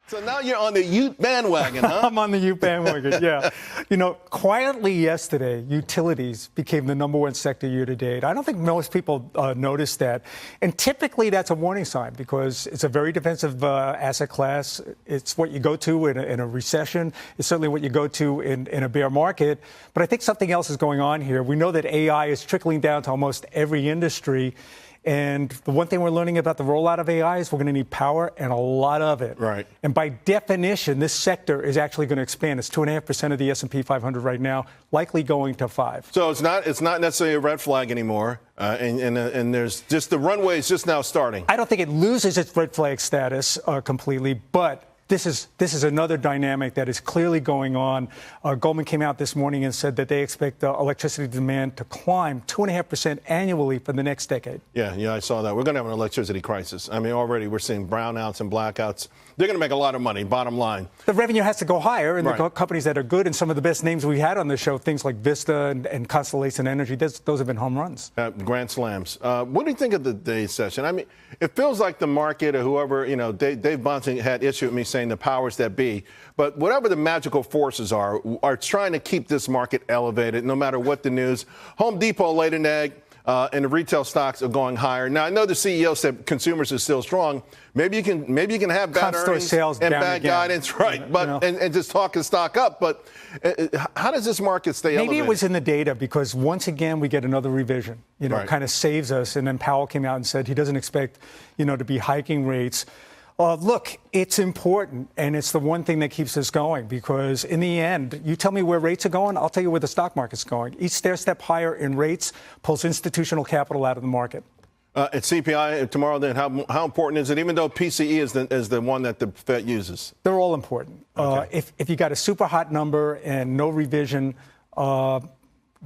So now you're on the Ute bandwagon, huh? I'm on the Ute bandwagon, yeah. Quietly yesterday, utilities became the #1 sector year to date. I don't think most people noticed that. And typically that's a warning sign because it's a very defensive asset class. It's what you go to in a recession. It's certainly what you go to in a bear market. But I think something else is going on here. We know that AI is trickling down to almost every industry. And the one thing we're learning about the rollout of AI is we're going to need power and a lot of it. Right. And by definition, this sector is actually going to expand. It's 2.5% of the S&P 500 right now, likely going to 5%. So it's not necessarily a red flag anymore. And there's just the runway is just now starting. I don't think it loses its red flag status completely, but this is another dynamic that is clearly going on. Goldman came out this morning and said that they expect electricity demand to climb 2.5% annually for the next decade. Yeah, I saw that. We're going to have an electricity crisis. I mean, already we're seeing brownouts and blackouts. They're going to make a lot of money, bottom line. The revenue has to go higher, and right. The companies that are good, and some of the best names we had on the show, things like Vista and Constellation Energy, those have been home runs. Grand slams. What do you think of the day's session? I mean, it feels like the market or whoever, Dave Bunting had issue with me saying the powers that be. But whatever the magical forces are trying to keep this market elevated no matter what the news. Home Depot laid an egg. And the retail stocks are going higher. Now, I know the CEO said consumers are still strong. Maybe you can have bad earnings sales and bad guidance, right? But and just talk and stock up. But how does this market stay elevated? Maybe it was in the data because once again we get another revision. Right. Kind of saves us. And then Powell came out and said he doesn't expect to be hiking rates. Look, it's important, and it's the one thing that keeps us going because in the end, you tell me where rates are going, I'll tell you where the stock market's going. Each stair-step higher in rates pulls institutional capital out of the market. At CPI tomorrow, then, how important is it, even though PCE is the one that the Fed uses? They're all important. Okay. If you got a super hot number and no revision, we'll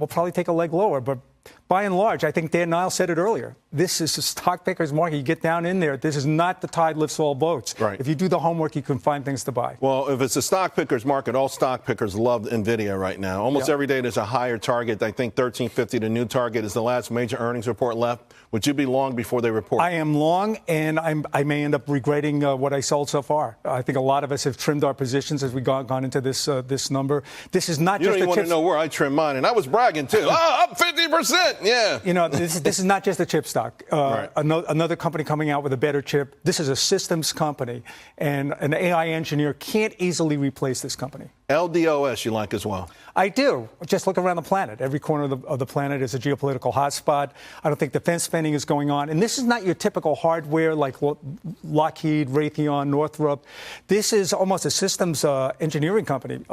probably take a leg lower, but by and large, I think Dan Niles said it earlier. This is a stock picker's market. You get down in there. This is not the tide lifts all boats. Right. If you do the homework, you can find things to buy. Well, if it's a stock picker's market, all stock pickers love NVIDIA right now. Almost every day there's a higher target. I think 1350, the new target, is the last major earnings report left. Would you be long before they report? I am long, and I may end up regretting what I sold so far. I think a lot of us have trimmed our positions as we've gone into this number. This is not you just don't even want to know where I trim mine, and I was bragging too. Up 50%, yeah. This is not just a chip stock. Right. Another company coming out with a better chip. This is a systems company, and an AI engineer can't easily replace this company. LDOS you like as well? I do. Just look around the planet. Every corner of the planet is a geopolitical hotspot. I don't think defense spending is going on. And this is not your typical hardware like Lockheed, Raytheon, Northrop. This is almost a systems engineering company.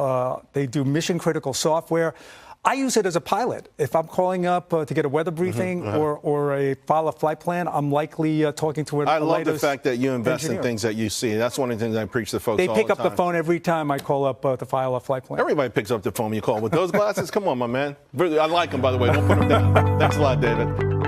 They do mission-critical software. I use it as a pilot. If I'm calling up to get a weather briefing or file a flight plan, I'm likely talking to I love the fact that you invest in things that you see. That's one of the things I preach to folks all the time. They pick up the phone every time I call up to file a flight plan. Everybody picks up the phone when you call. With those glasses, come on, my man. I like them, by the way. Don't put them down. Thanks a lot, David.